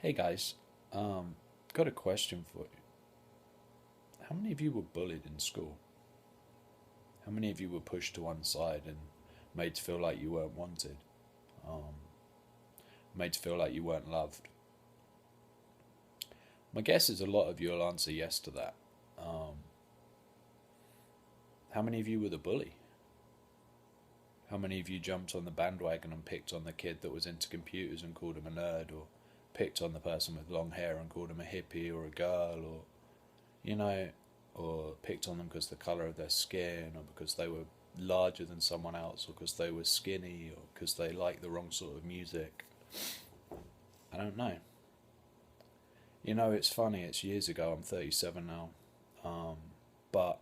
Hey guys, got a question for you. How many of you were bullied in school? How many of you were pushed to one side and made to feel like you weren't wanted? Um, Made to feel like you weren't loved? My guess is a lot of you will answer yes to that. Um, how many of you were the bully? How many of you jumped on the bandwagon and picked on the kid that was into computers and called him a nerd, or picked on the person with long hair and called him a hippie or a girl, or you know, or picked on them because the colour of their skin, or because they were larger than someone else, or because they were skinny, or because they liked the wrong sort of music. I don't know. It's funny, it's years ago, I'm 37 now, um, but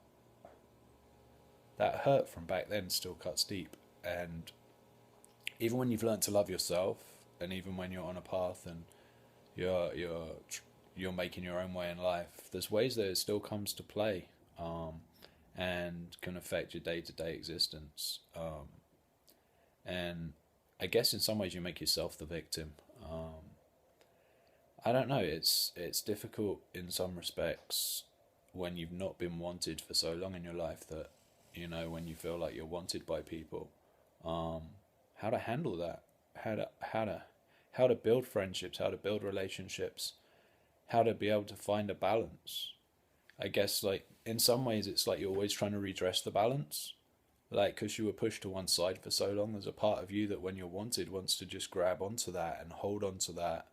that hurt from back then still cuts deep. And even when you've learned to love yourself, and even when you're on a path and you're you're you're making your own way in life, there's ways that it still comes to play, and can affect your day to day existence. And I guess in some ways you make yourself the victim. I don't know. It's difficult in some respects when you've not been wanted for so long in your life that when you feel like you're wanted by people, um, how to handle that, how to build friendships, how to build relationships, how to be able to find a balance. I guess like in some ways it's like you're always trying to redress the balance. Like, because you were pushed to one side for so long, there's a part of you that when you're wanted wants to just grab onto that and hold on to that.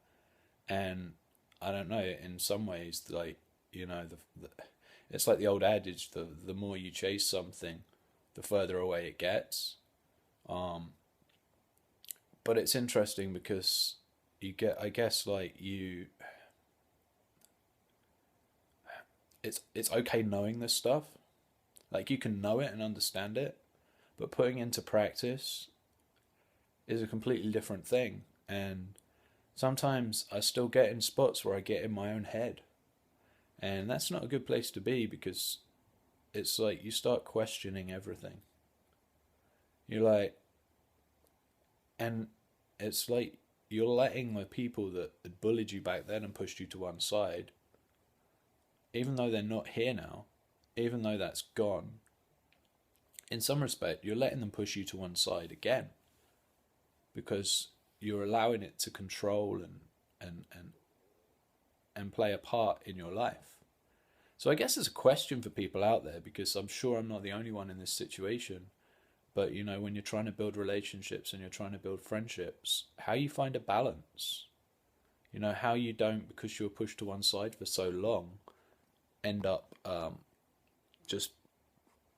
And I don't know, in some ways, like, it's like the old adage, the more you chase something, the further away it gets. Um, but it's interesting because I guess, like, it's okay knowing this stuff. Like, you can know it and understand it, but putting into practice is a completely different thing. And sometimes I still get in spots where I get in my own head. And that's not a good place to be because it's like you start questioning everything. You're like, and it's like you're letting the people that had bullied you back then and pushed you to one side, even though they're not here now, even though that's gone, in some respect, you're letting them push you to one side again because you're allowing it to control and and and play a part in your life. So I guess there's a question for people out there because I'm sure I'm not the only one in this situation. But when you're trying to build relationships and you're trying to build friendships, how you find a balance. How you don't, because you were pushed to one side for so long, end up just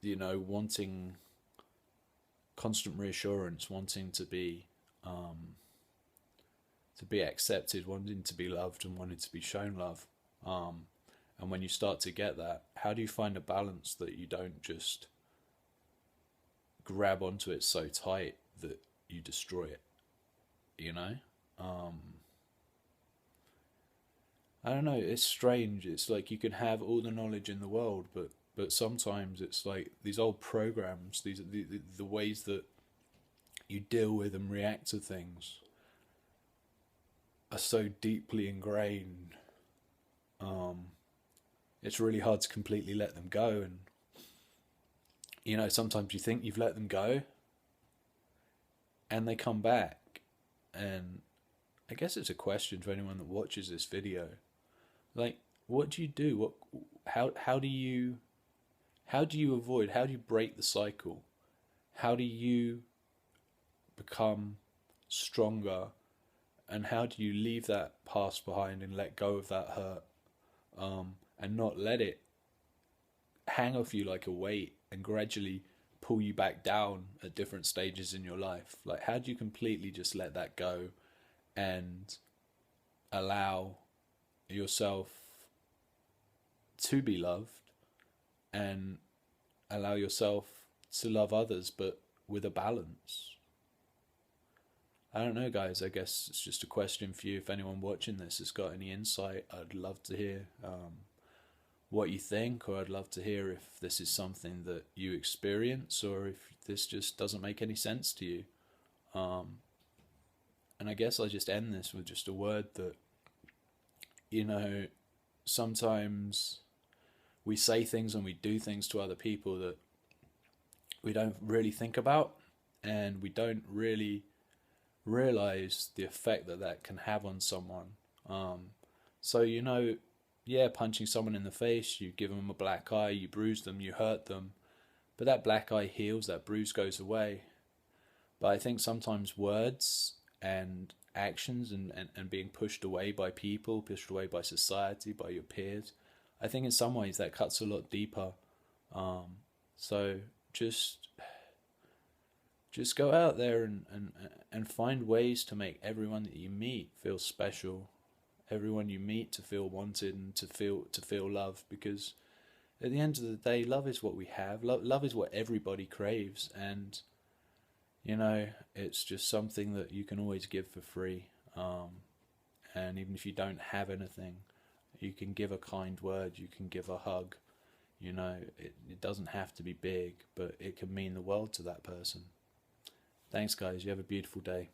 wanting constant reassurance, wanting to be accepted, wanting to be loved, and wanting to be shown love. And when you start to get that, how do you find a balance that you don't just grab onto it so tight that you destroy it? You know, um, I don't know. It's strange. It's like you can have all the knowledge in the world, but sometimes it's like these old programs, these the ways that you deal with and react to things are so deeply ingrained. Um, it's really hard to completely let them go, and sometimes you think you've let them go, and they come back. And I guess it's a question for anyone that watches this video. Like, what do you do? How do you avoid? How do you break the cycle? How do you become stronger? And how do you leave that past behind and let go of that hurt, and not let it hang off you like a weight and gradually pull you back down at different stages in your life? Like, how do you completely just let that go and allow yourself to be loved and allow yourself to love others, but with a balance? I don't know, guys. I guess it's just a question for you. If anyone watching this has got any insight, I'd love to hear what you think, or I'd love to hear if this is something that you experience, or if this just doesn't make any sense to you. Um, and I guess I'll just end this with just a word that you know, sometimes we say things and we do things to other people that we don't really think about, and we don't really realize the effect that that can have on someone. So, yeah, punching someone in the face, you give them a black eye, you bruise them, you hurt them, but that black eye heals, that bruise goes away. But I think sometimes words and actions, and being pushed away by people, pushed away by society, by your peers, I think in some ways that cuts a lot deeper. So just go out there and find ways to make everyone that you meet feel special, everyone you meet to feel wanted, and to feel loved, because at the end of the day, love is what we have. Love is what everybody craves, and it's just something that you can always give for free. And even if you don't have anything, you can give a kind word, you can give a hug. It doesn't have to be big, but it can mean the world to that person. Thanks, guys. You have a beautiful day.